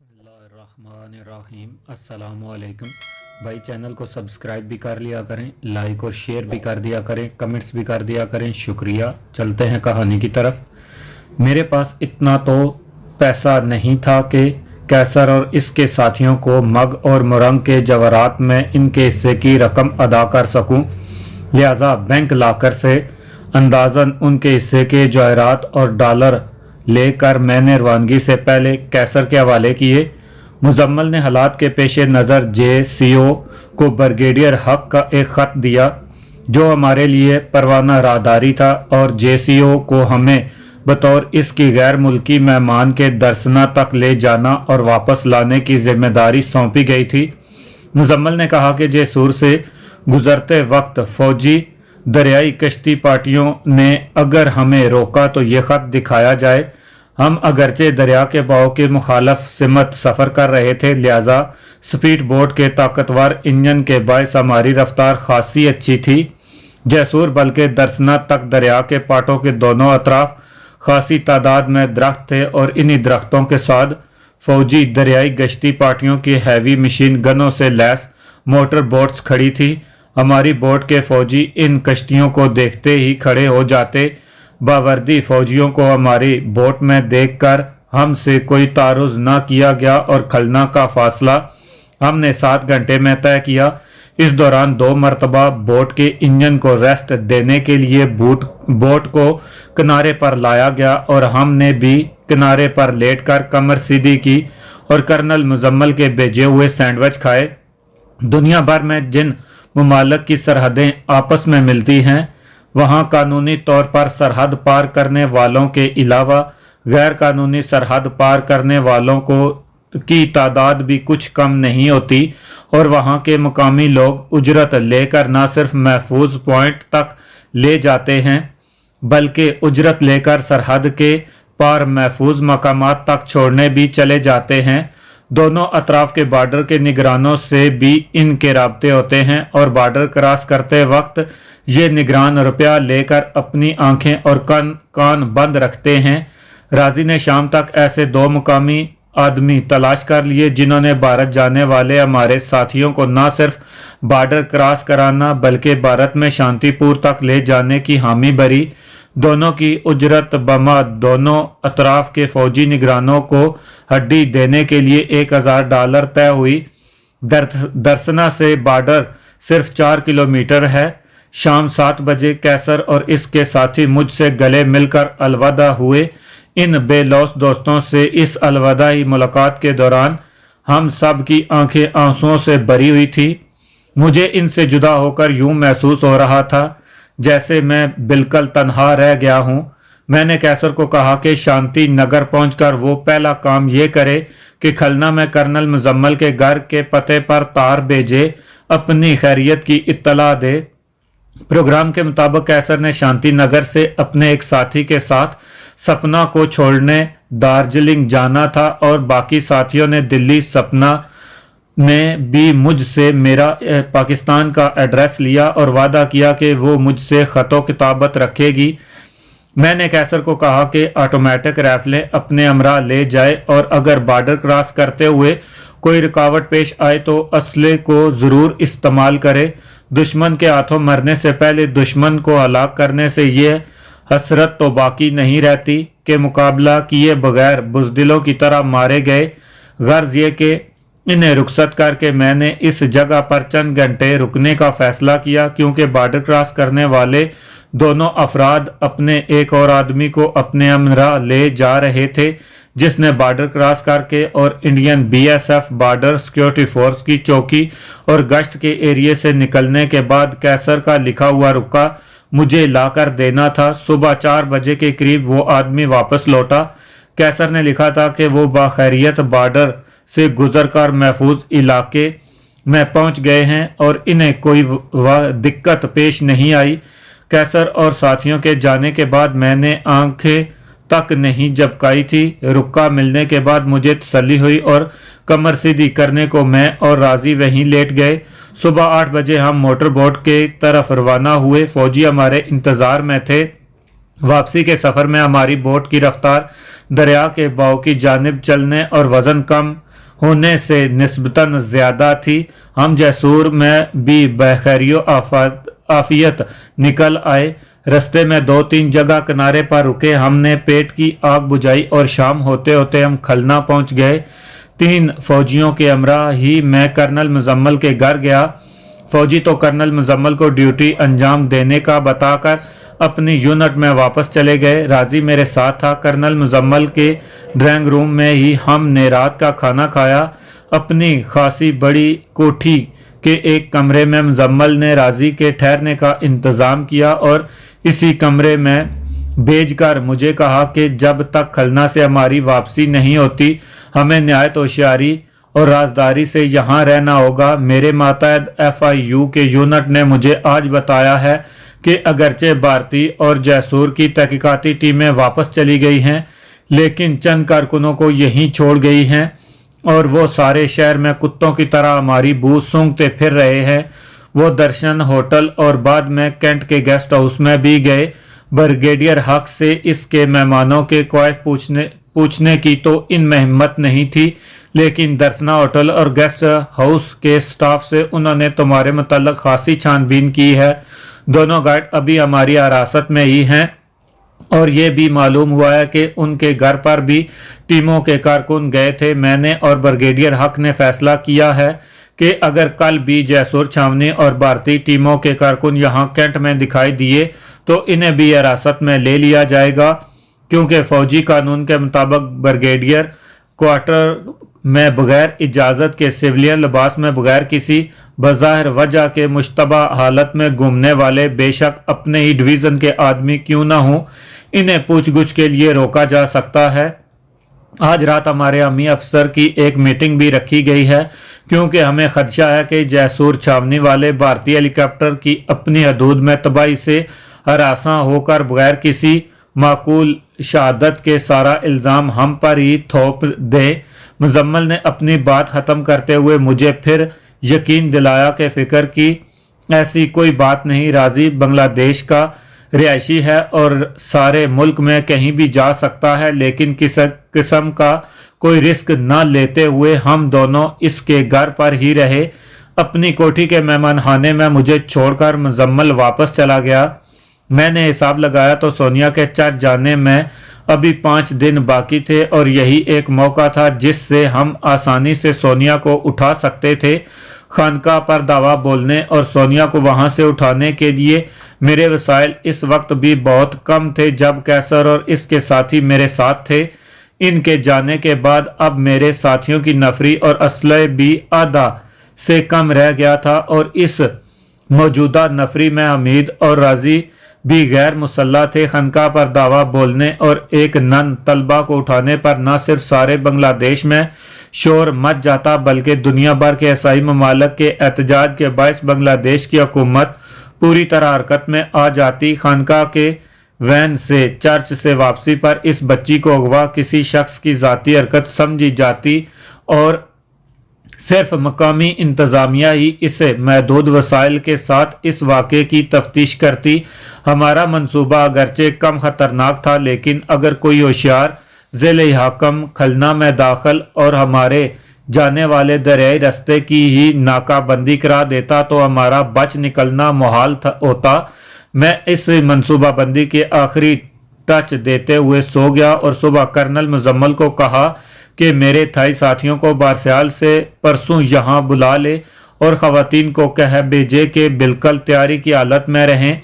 बिस्मिल्लाहिर्रहमानिर्रहीम। अस्सलाम वालेकुम भाई। चैनल को सब्सक्राइब भी कर लिया करें, लाइक और शेयर भी कर दिया करें, कमेंट्स भी कर दिया करें, शुक्रिया। चलते हैं कहानी की तरफ। मेरे पास इतना तो पैसा नहीं था कि कैसर और इसके साथियों को मग और मुरंग के जवाहरात में इनके हिस्से की रकम अदा कर सकूं, लिहाजा बैंक लाकर से अंदाज़न उनके हिस्से के जवाहरात और डॉलर लेकर मैंने रवानगी से पहले कैसर के हवाले किए। मुजम्मल ने हालात के पेश नज़र JCO को ब्रिगेडियर हक का एक ख़त दिया जो हमारे लिए परवाना राहदारी था और JCO को हमें बतौर इसकी गैर मुल्की मेहमान के दरसना तक ले जाना और वापस लाने की जिम्मेदारी सौंपी गई थी। मुजम्मल ने कहा कि जैसूर से गुजरते वक्त फौजी दरियाई कश्ती पार्टियों ने अगर हमें रोका तो ये ख़त दिखाया जाए। हम अगरचे दरिया के बहाव के मुखालफ सिमत सफ़र कर रहे थे, लिहाजा स्पीड बोट के ताकतवर इंजन के बायस हमारी रफ्तार खासी अच्छी थी। जैसूर बल्कि दरसना तक दरिया के पाटों के दोनों अतराफ खासी तादाद में दरख्त थे और इन्हीं दरख्तों के साथ फौजी दरियाई गश्ती पार्टियों की हैवी मशीन गनों से लैस मोटर बोट्स खड़ी थी। हमारी बोट के फौजी इन कश्तियों को देखते ही खड़े हो जाते। बावर्दी फौजियों को हमारी बोट में देखकर हमसे कोई तारुज न किया गया और खलना का फासला हमने 7 घंटे में तय किया। इस दौरान 2 मरतबा बोट के इंजन को रेस्ट देने के लिए बोट को किनारे पर लाया गया और हमने भी किनारे पर लेटकर कमर सीधी की और कर्नल मुजम्मल के भेजे हुए सैंडविच खाए। दुनिया भर में जिन मुमालिक की सरहदें आपस में मिलती हैं, वहाँ कानूनी तौर पर सरहद पार करने वालों के अलावा गैर कानूनी सरहद पार करने वालों की तादाद भी कुछ कम नहीं होती और वहाँ के मुकामी लोग उजरत लेकर न सिर्फ महफूज पॉइंट तक ले जाते हैं बल्कि उजरत लेकर सरहद के पार महफूज मकामात तक छोड़ने भी चले जाते हैं। दोनों अतराफ के बॉर्डर के निगरानों से भी इनके राब्ते होते हैं और बॉर्डर क्रॉस करते वक्त ये निगरान रुपया लेकर अपनी आंखें और कान बंद रखते हैं। राजी ने शाम तक ऐसे 2 मुकामी आदमी तलाश कर लिए जिन्होंने भारत जाने वाले हमारे साथियों को न सिर्फ बॉर्डर क्रॉस कराना बल्कि भारत में शांतिपुर तक ले जाने की हामी भरी। दोनों की उजरत बमा दोनों अतराफ के फौजी निगरानों को हड्डी देने के लिए $1000 तय हुई। दरसना से बॉर्डर सिर्फ 4 किलोमीटर है। शाम 7 बजे कैसर और इसके साथी मुझसे गले मिलकर अलविदा हुए। इन बेलौस दोस्तों से इस अलविदाई मुलाकात के दौरान हम सब की आंखें आंसुओं से भरी हुई थी। मुझे इनसे जुदा होकर यूं महसूस हो रहा था जैसे मैं बिल्कुल तन्हा रह गया हूं। मैंने कैसर को कहा कि शांति नगर पहुंचकर वो पहला काम ये करे कि खलना में कर्नल मुजम्मल के घर के पते पर तार भेजे, अपनी खैरियत की इत्तला दे। प्रोग्राम के मुताबिक कैसर ने शांति नगर से अपने एक साथी के साथ सपना को छोड़ने दार्जिलिंग जाना था और बाकी साथियों ने दिल्ली। सपना ने भी मुझसे मेरा पाकिस्तान का एड्रेस लिया और वादा किया कि वो मुझसे ख़तो किताबत रखेगी। मैंने कैसर को कहा कि ऑटोमेटिक राइफलें अपने हमरा ले जाए और अगर बॉर्डर क्रॉस करते हुए कोई रुकावट पेश आए तो असले को ज़रूर इस्तेमाल करे। दुश्मन के हाथों मरने से पहले दुश्मन को हलाक करने से ये हसरत तो बाकी नहीं रहती कि मुकाबला किए बगैर बुज़दिलों की तरह मारे गए। गर्ज ये कि इन्हें रुखसत करके मैंने इस जगह पर चंद घंटे रुकने का फैसला किया क्योंकि बॉर्डर क्रॉस करने वाले दोनों अफराद अपने एक और आदमी को अपने हमरा ले जा रहे थे जिसने बॉर्डर क्रॉस करके और Indian BSF border security force की चौकी और गश्त के एरिए से निकलने के बाद कैसर का लिखा हुआ रुका मुझे लाकर देना था। सुबह 4 बजे के करीब वो आदमी वापस लौटा। कैसर ने लिखा था कि वो बाखैरियत बॉर्डर से गुजरकर महफूज इलाके में पहुंच गए हैं और इन्हें कोई दिक्कत पेश नहीं आई। कैसर और साथियों के जाने के बाद मैंने आंखें तक नहीं झपकाई थी। रुक्का मिलने के बाद मुझे तसल्ली हुई और कमर सीधी करने को मैं और राजी वहीं लेट गए। सुबह 8 बजे हम मोटर बोट के तरफ रवाना हुए। फौजी हमारे इंतज़ार में थे। वापसी के सफ़र में हमारी बोट की रफ्तार दरिया के बहाव की जानिब चलने और वज़न कम होने से निस्बतन ज़्यादा थी। हम जैसूर में भी बखैरियो आफियत निकल आए। रस्ते में 2-3 जगह किनारे पर रुके। हमने पेट की आग बुझाई और शाम होते होते हम खलना पहुंच गए। 3 फौजियों के हमरा ही मैं कर्नल मुजम्मल के घर गया। फौजी तो कर्नल मुजम्मल को ड्यूटी अंजाम देने का बताकर अपनी यूनिट में वापस चले गए। राजी मेरे साथ था। कर्नल मुजम्मल के ड्राइंग रूम में ही हमने रात का खाना खाया। अपनी खासी बड़ी कोठी के एक कमरे में मुजम्मल ने राजी के ठहरने का इंतज़ाम किया और इसी कमरे में भेजकर मुझे कहा कि जब तक खलना से हमारी वापसी नहीं होती हमें नहायत होशियारी और राजदारी से यहाँ रहना होगा। मेरे मातहत FIU के यूनिट ने मुझे आज बताया है कि अगरचे भारतीय और जैसूर की तहकीकाती टीमें वापस चली गई हैं, लेकिन चंद कारकुनों को यहीं छोड़ गई हैं और वो सारे शहर में कुत्तों की तरह हमारी बू सूंघते फिर रहे हैं। वो दर्शन होटल और बाद में कैंट के गेस्ट हाउस में भी गए। ब्रिगेडियर हक से इसके मेहमानों के ख्वाहिश पूछने की तो इनमें हिम्मत नहीं थी, लेकिन दर्शना होटल और गेस्ट हाउस के स्टाफ से उन्होंने तुम्हारे मुतल्लिक खासी छानबीन की है। दोनों गाइड अभी हमारी हिरासत में ही हैं और ये भी मालूम हुआ है कि उनके घर पर भी टीमों के कारकुन गए थे। मैंने और ब्रिगेडियर हक ने फैसला किया है कि अगर कल भी जैसूर छावनी और भारतीय टीमों के कारकुन यहाँ कैंट में दिखाई दिए तो इन्हें भी हिरासत में ले लिया जाएगा, क्योंकि फौजी कानून के मुताबिक ब्रिगेडियर क्वार्टर में बगैर इजाज़त के सिविलियन लिबास में बगैर किसी बज़ाहिर वजह के मुश्तबा हालत में घूमने वाले बेशक अपने ही डिवीज़न के आदमी क्यों ना हों, इन्हें पूछगुछ के लिए रोका जा सकता है। आज रात हमारे अमी अफसर की एक मीटिंग भी रखी गई है, क्योंकि हमें खदशा है कि जैसूर छावनी वाले भारतीय हेलीकॉप्टर की अपनी हदूद में तबाही से हरासा होकर बगैर किसी माकूल शहादत के सारा इल्ज़ाम हम पर ही थोप दे। मुजम्मल ने अपनी बात ख़त्म करते हुए मुझे फिर यकीन दिलाया कि फ़िक्र की ऐसी कोई बात नहीं। राजी बांग्लादेश का रिहायशी है और सारे मुल्क में कहीं भी जा सकता है, लेकिन किस किस्म का कोई रिस्क न लेते हुए हम दोनों इसके घर पर ही रहे। अपनी कोठी के मेहमान खाने में मुझे छोड़कर मुजम्मल वापस चला गया। मैंने हिसाब लगाया तो सोनिया के चट जाने में अभी 5 दिन बाकी थे और यही एक मौका था जिससे हम आसानी से सोनिया को उठा सकते थे। खानका पर दावा बोलने और सोनिया को वहां से उठाने के लिए मेरे वसाइल इस वक्त भी बहुत कम थे जब कैसर और इसके साथी मेरे साथ थे। इनके जाने के बाद अब मेरे साथियों की नफरी और असलहे भी आधा से कम रह गया था और इस मौजूदा नफरी में हमीद और राजी भी गैर मुसल्ला थे। खनका पर दावा बोलने और एक नन तलबा को उठाने पर न सिर्फ सारे बांग्लादेश में शोर मच जाता बल्कि दुनिया भर के ईसाई ममालिक के एहतजाज के बायस बांग्लादेश की हुकूमत पूरी तरह हरकत में आ जाती। खानका के वैन से चर्च से वापसी पर इस बच्ची को अगवा किसी शख्स की जाती हरकत समझी जाती और सिर्फ मकामी इंतज़ामिया ही इसे महदूद वसाइल के साथ इस वाक़े की तफ्तीश करती। हमारा मंसूबा अगरचे कम ख़तरनाक था, लेकिन अगर कोई होशियार ज़िले हाकम खलना में दाखिल और हमारे जाने वाले दरियाई रास्ते की ही नाकाबंदी करा देता तो हमारा बच निकलना मुहाल होता। मैं इस मंसूबाबंदी के आखिरी टच देते हुए सो गया और सुबह कर्नल मुजम्मल को कहा कि मेरे थाई साथियों को बारसियाल से परसों यहाँ बुला ले और ख़वातीन को कह भेजे कि बिल्कुल तैयारी की हालत में रहें।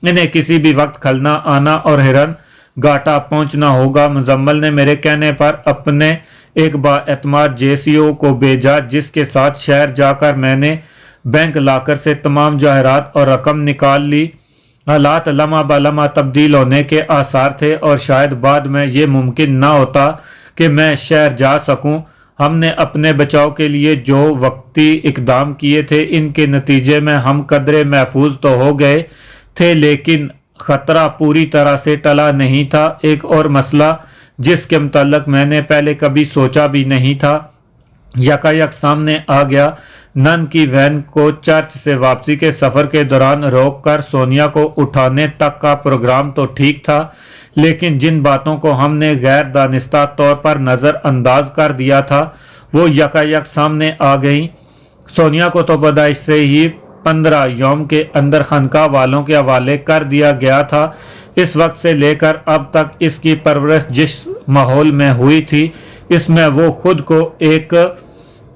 इन्हें किसी भी वक्त खलना आना और हिरन घाटा पहुँचना होगा। मुजम्मल ने मेरे कहने पर अपने एक बाएतमाद JCO को भेजा, जिसके साथ शहर जाकर मैंने बैंक लाकर से तमाम जवाहरात और रकम निकाल ली। हालात लम्हा बलम्हा तब्दील होने के आसार थे और शायद बाद में ये मुमकिन ना होता कि मैं शहर जा सकूं। हमने अपने बचाव के लिए जो वक्ती इकदाम किए थे, इनके नतीजे में हम कदरे महफूज तो हो गए थे, लेकिन ख़तरा पूरी तरह से टला नहीं था। एक और मसला जिसके मुताल्लिक मैंने पहले कभी सोचा भी नहीं था यकायक सामने आ गया। नन की वैन को चर्च से वापसी के सफ़र के दौरान रोककर सोनिया को उठाने तक का प्रोग्राम तो ठीक था, लेकिन जिन बातों को हमने गैर दानिस्ता तौर पर नज़रअंदाज कर दिया था वो यकायक सामने आ गई। सोनिया को तो पैदाइश से ही 15 यौम के अंदर खानका वालों के हवाले कर दिया गया था। इस वक्त से लेकर अब तक इसकी परवरिश जिस माहौल में हुई थी, इसमें वो खुद को एक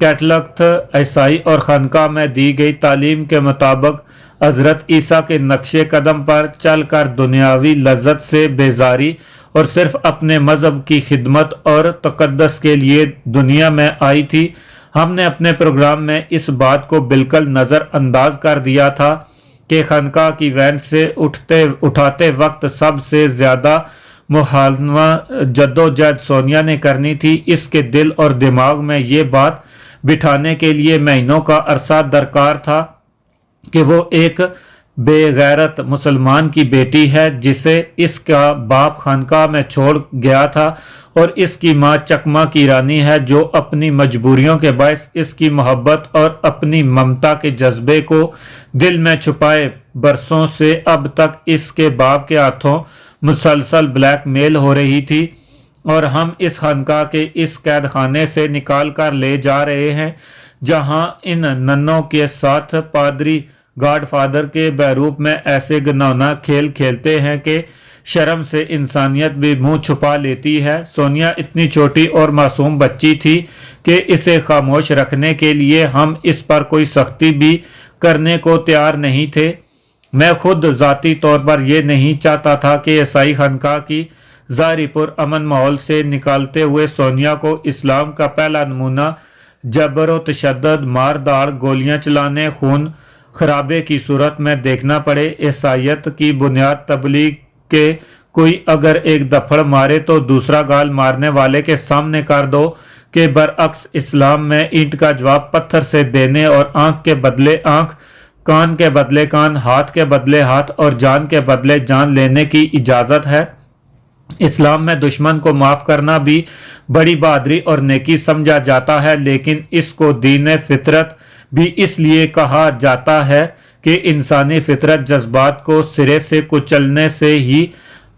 कैटलग ईसाई और खानका में दी गई तालीम के मुताबिक हज़रत ईसा के नक्शे कदम पर चलकर दुनियावी लज्जत से बेजारी और सिर्फ अपने मज़हब की खिदमत और तक़द्दुस के लिए दुनिया में आई थी। हमने अपने प्रोग्राम में इस बात को बिल्कुल नज़रअंदाज कर दिया था कि खानका की वैन से उठाते वक्त सबसे ज़्यादा मुहालवा जद्दोजहद सोनिया ने करनी थी। इसके दिल और दिमाग में ये बात बिठाने के लिए महीनों का अरसा दरकार था कि वो एक बेगैरत मुसलमान की बेटी है जिसे इसका बाप खानका में छोड़ गया था और इसकी माँ चकमा की रानी है जो अपनी मजबूरियों के बायस इसकी मोहब्बत और अपनी ममता के जज्बे को दिल में छुपाए बरसों से अब तक इसके बाप के हाथों मुसलसल ब्लैकमेल हो रही थी और हम इस खानका के इस कैद खाने से निकाल कर ले जा रहे हैं जहां इन नन्नों के साथ पादरी गॉडफादर के बहरूप में ऐसे घिनौना खेल खेलते हैं कि शर्म से इंसानियत भी मुंह छुपा लेती है। सोनिया इतनी छोटी और मासूम बच्ची थी कि इसे खामोश रखने के लिए हम इस पर कोई सख्ती भी करने को तैयार नहीं थे। मैं खुद ज़ाती तौर पर यह नहीं चाहता था कि ईसाई खानका की ज़ाहिर अमन माहौल से निकालते हुए सोनिया को इस्लाम का पहला नमूना जबर व तशद्दुद, मार दाड़, गोलियां चलाने, खून खराबे की सूरत में देखना पड़े। ईसाईयत की बुनियाद तबलीग के कोई अगर एक दफड़ मारे तो दूसरा गाल मारने वाले के सामने कर दो कि बरअक्स इस्लाम में ईंट का जवाब पत्थर से देने और आंख के बदले आंख, कान के बदले कान, हाथ के बदले हाथ और जान के बदले जान लेने की इजाज़त है। इस्लाम में दुश्मन को माफ़ करना भी बड़ी बहादुरी और नेकी समझा जाता है, लेकिन इसको दीन फितरत भी इसलिए कहा जाता है कि इंसानी फितरत जज्बात को सिरे से कुचलने से ही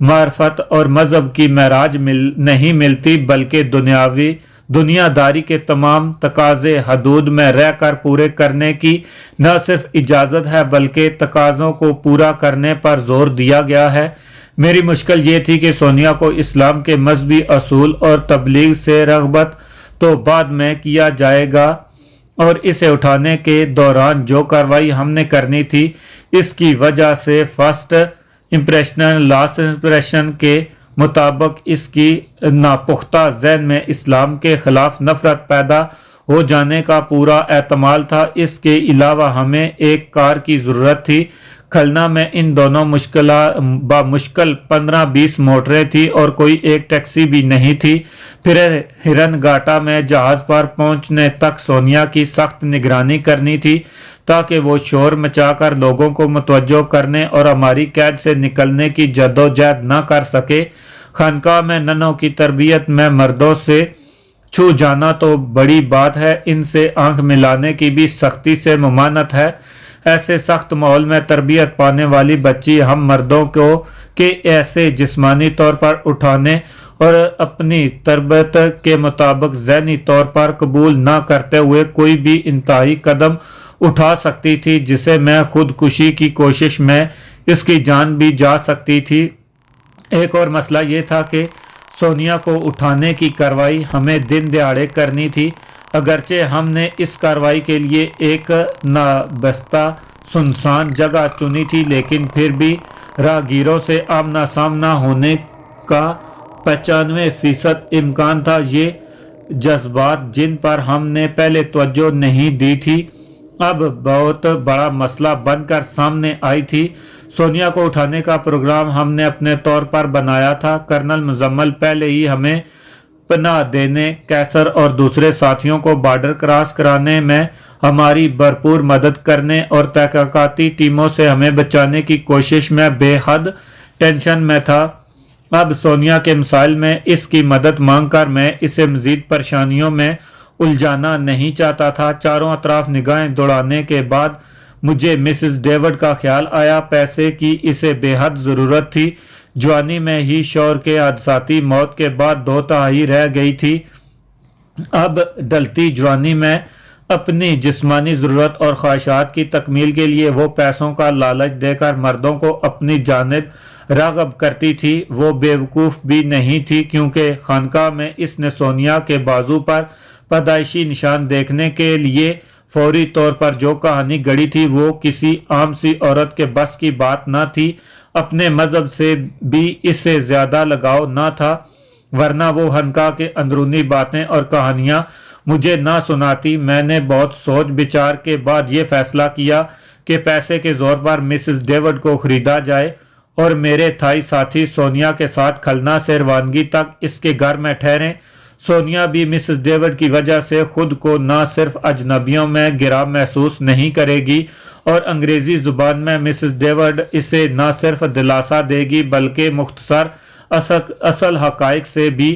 मार्फत और मज़हब की महराज नहीं मिलती, बल्कि दुनियादारी के तमाम तकाजे हदूद में रहकर पूरे करने की न सिर्फ इजाज़त है बल्कि तकाज़ों को पूरा करने पर जोर दिया गया है। मेरी मुश्किल ये थी कि सोनिया को इस्लाम के मजहबी असूल और तबलीग से रग़बत तो बाद में किया जाएगा और इसे उठाने के दौरान जो कार्रवाई हमने करनी थी इसकी वजह से फर्स्ट इम्प्रेशन लास्ट इम्प्रेशन के मुताबिक इसकी नापुख्ता ज़हन में इस्लाम के ख़िलाफ़ नफ़रत पैदा हो जाने का पूरा एहतमाल था। इसके अलावा हमें एक कार की ज़रूरत थी। खलना में इन दोनों मुश्किल 15-20 मोटरें थी और कोई एक टैक्सी भी नहीं थी। फिर हिरन घाटा में जहाज़ पर पहुंचने तक सोनिया की सख्त निगरानी करनी थी ताकि वो शोर मचाकर लोगों को मुतवज्जो करने और हमारी कैद से निकलने की जद्दोजहद न कर सके। खानका में नन्हों की तरबियत में मर्दों से छू जाना तो बड़ी बात है, इनसे आंख मिलाने की भी सख्ती से ममानत है। ऐसे सख्त माहौल में तरबियत पाने वाली बच्ची हम मर्दों को के ऐसे जिस्मानी तौर पर उठाने और अपनी तरबियत के मुताबिक ज़हनी तौर पर कबूल न करते हुए कोई भी इंतहाई कदम उठा सकती थी जिसे मैं खुदकुशी की कोशिश में इसकी जान भी जा सकती थी। एक और मसला ये था कि सोनिया को उठाने की कार्रवाई हमें दिन दिहाड़े करनी थी। अगरचे हमने इस कार्रवाई के लिए एक नाबस्ता सुनसान जगह चुनी थी, लेकिन फिर भी राहगीरों से आमना सामना होने का 95% इम्कान था। ये जज्बात जिन पर हमने पहले तवज्जो नहीं दी थी अब बहुत बड़ा मसला बनकर सामने आई थी। सोनिया को उठाने का प्रोग्राम हमने अपने तौर पर बनाया था। कर्नल मुजम्मल पहले ही हमें पनाह देने, कैसर और दूसरे साथियों को बॉर्डर क्रॉस कराने में हमारी भरपूर मदद करने और तहकीकाती टीमों से हमें बचाने की कोशिश में बेहद टेंशन में था। अब सोनिया के मसाइल में इसकी मदद मांगकर मैं इसे मजीद परेशानियों में उलझाना नहीं चाहता था। चारों अतराफ निगाहें दौड़ाने के बाद मुझे मिसेस डेविड का ख्याल आया। पैसे की इसे बेहद ज़रूरत थी। जवानी में ही शौहर के हादसाती मौत के बाद 2 तिहाई रह गई थी। اب ڈلتی جوانی میں اپنی جسمانی ضرورت اور خواہشات کی تکمیل کے لیے وہ پیسوں کا لالچ دے کر مردوں کو اپنی جانب راغب کرتی تھی۔ وہ بیوقوف بھی نہیں تھی، کیونکہ خانقاہ میں اس نے سونیا کے بازو پر پیدائشی نشان دیکھنے کے لیے فوری طور پر جو کہانی گڑھی تھی وہ کسی عام سی عورت کے بس کی بات نہ تھی۔ اپنے مذہب سے بھی اسے زیادہ لگاؤ نہ تھا، ورنہ وہ خانقاہ کے اندرونی باتیں اور کہانیاں مجھے نہ سناتی۔ میں نے بہت سوچ بچار کے بعد یہ فیصلہ کیا کہ پیسے کے زور پر مسز ڈیوڈ کو خریدا جائے اور میرے تھائی ساتھی سونیا کے ساتھ کھلنا سے روانگی تک اس کے گھر میں ٹھہریں۔ سونیا بھی مسز ڈیوڈ کی وجہ سے خود کو نہ صرف اجنبیوں میں گرا محسوس نہیں کرے گی، اور انگریزی زبان میں مسز ڈیوڈ اسے نہ صرف دلاسا دے گی بلکہ مختصر اصل حقائق سے بھی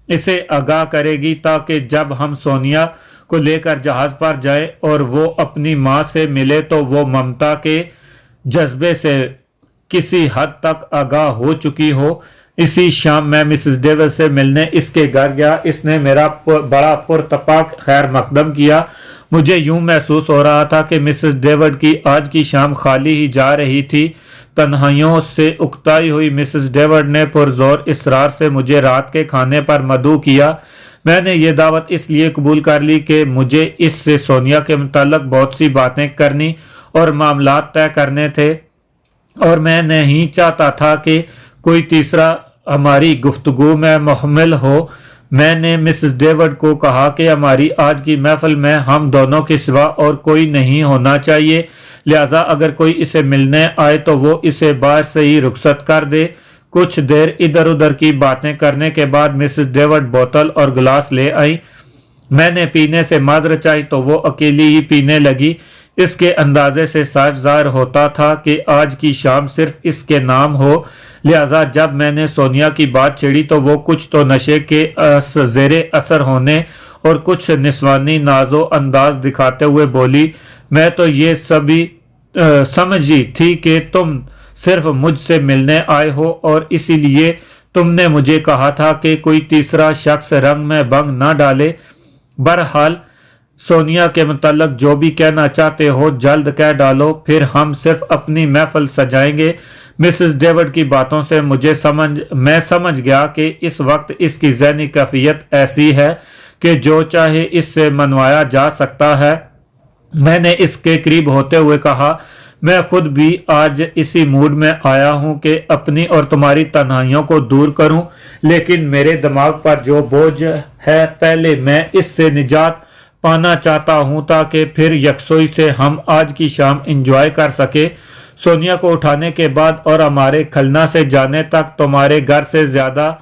اسے آگاہ کرے گی، تاکہ جب ہم سونیا کو لے کر جہاز پر جائیں اور وہ اپنی ماں سے ملے تو وہ ممتا کے جذبے سے کسی حد تک آگاہ ہو چکی ہو۔ اسی شام میں مسز ڈیوڈ سے ملنے اس کے گھر گیا۔ اس نے میرا بڑا پرتپاک خیر مقدم کیا۔ مجھے یوں محسوس ہو رہا تھا کہ مسز ڈیوڈ کی آج کی شام خالی ہی جا رہی تھی۔ تنہائیوں سے اکتائی ہوئی مسز ڈیوڈ نے پرزور اصرار سے مجھے رات کے کھانے پر مدعو کیا۔ میں نے یہ دعوت اس لیے قبول کر لی کہ مجھے اس سے سونیا کے متعلق بہت سی باتیں کرنی اور معاملات طے کرنے تھے، اور میں نہیں چاہتا تھا کہ کوئی تیسرا ہماری گفتگو میں محمل ہو۔ میں نے مسز ڈیوڈ کو کہا کہ ہماری آج کی محفل میں ہم دونوں کے سوا اور کوئی نہیں ہونا چاہیے، لہذا اگر کوئی اسے ملنے آئے تو وہ اسے باہر سے ہی رخصت کر دے۔ کچھ دیر ادھر ادھر کی باتیں کرنے کے بعد مسز ڈیوڈ بوتل اور گلاس لے آئیں۔ میں نے پینے سے معذرت چاہی تو وہ اکیلی ہی پینے لگی۔ اس کے اندازے سے صاف ظاہر ہوتا تھا کہ آج کی شام صرف اس کے نام ہو، لہذا جب میں نے سونیا کی بات چھیڑی تو وہ کچھ تو نشے کے زیر اثر ہونے اور کچھ نسوانی ناز و انداز دکھاتے ہوئے بولی، میں تو یہ سبھی سمجھی تھی کہ تم صرف مجھ سے ملنے آئے ہو، اور اسی لیے تم نے مجھے کہا تھا کہ کوئی تیسرا شخص رنگ میں بنگ نہ ڈالے۔ بہرحال سونیا کے متعلق جو بھی کہنا چاہتے ہو جلد کہہ ڈالو، پھر ہم صرف اپنی محفل سجائیں گے۔ مسز ڈیوڈ کی باتوں سے میں سمجھ گیا کہ اس وقت اس کی ذہنی کیفیت ایسی ہے کہ جو چاہے اس سے منوایا جا سکتا ہے۔ میں نے اس کے قریب ہوتے ہوئے کہا، میں خود بھی آج اسی موڈ میں آیا ہوں کہ اپنی اور تمہاری تنہائیوں کو دور کروں، لیکن میرے دماغ پر جو بوجھ ہے پہلے میں اس سے نجات پانا چاہتا ہوں تاکہ پھر یکسوئی سے ہم آج کی شام انجوائے کر سکے۔ سونیا کو اٹھانے کے بعد اور ہمارے کھلنا سے جانے تک تمہارے گھر سے زیادہ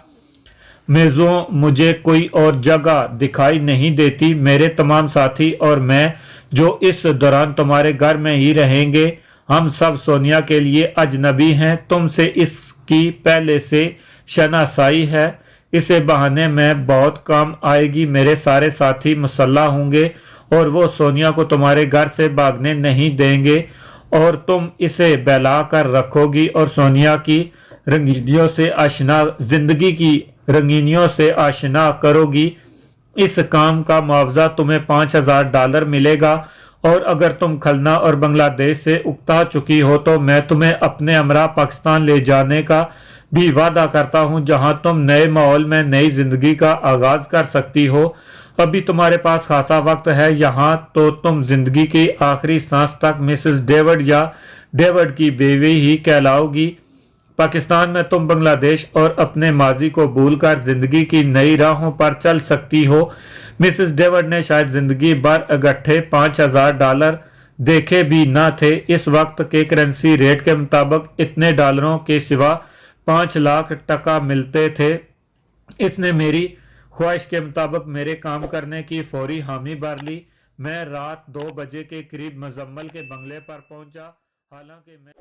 میزوں مجھے کوئی اور جگہ دکھائی نہیں دیتی۔ میرے تمام ساتھی اور میں جو اس دوران تمہارے گھر میں ہی رہیں گے، ہم سب سونیا کے لیے اجنبی ہیں۔ تم سے اس کی پہلے سے شناسائی ہے، اسے بہانے میں بہت کام آئے گی۔ میرے سارے ساتھی مسلح ہوں گے اور وہ سونیا کو تمہارے گھر سے بھاگنے نہیں دیں گے، اور تم اسے بہلا کر رکھو گی اور سونیا کی زندگی کی رنگینیوں سے آشنا کرو گی۔ اس کام کا معاوضہ تمہیں $5000 ملے گا، اور اگر تم کھلنا اور بنگلہ دیش سے اکتا چکی ہو تو میں تمہیں اپنے ہمراہ پاکستان لے جانے کا بھی وعدہ کرتا ہوں، جہاں تم نئے ماحول میں نئی زندگی کا آغاز کر سکتی ہو۔ ابھی تمہارے پاس خاصا وقت ہے یہاں، تو تم زندگی کی آخری سانس تک مسز ڈیوڈ یا ڈیوڈ کی بیوی ہی کہلاؤ گی۔ پاکستان میں تم بنگلہ دیش اور اپنے ماضی کو بھول کر زندگی کی نئی راہوں پر چل سکتی ہو۔ مسز ڈیوڈ نے شاید زندگی بھر اکٹھے $5000 دیکھے بھی نہ تھے۔ اس وقت کے کرنسی ریٹ کے مطابق اتنے ڈالروں کے سوا 5 لاکھ ٹکا ملتے تھے۔ اس نے میری خواہش کے مطابق میرے کام کرنے کی فوری حامی بھر لی۔ میں رات 2 بجے کے قریب مزمل کے بنگلے پر پہنچا، حالانکہ میں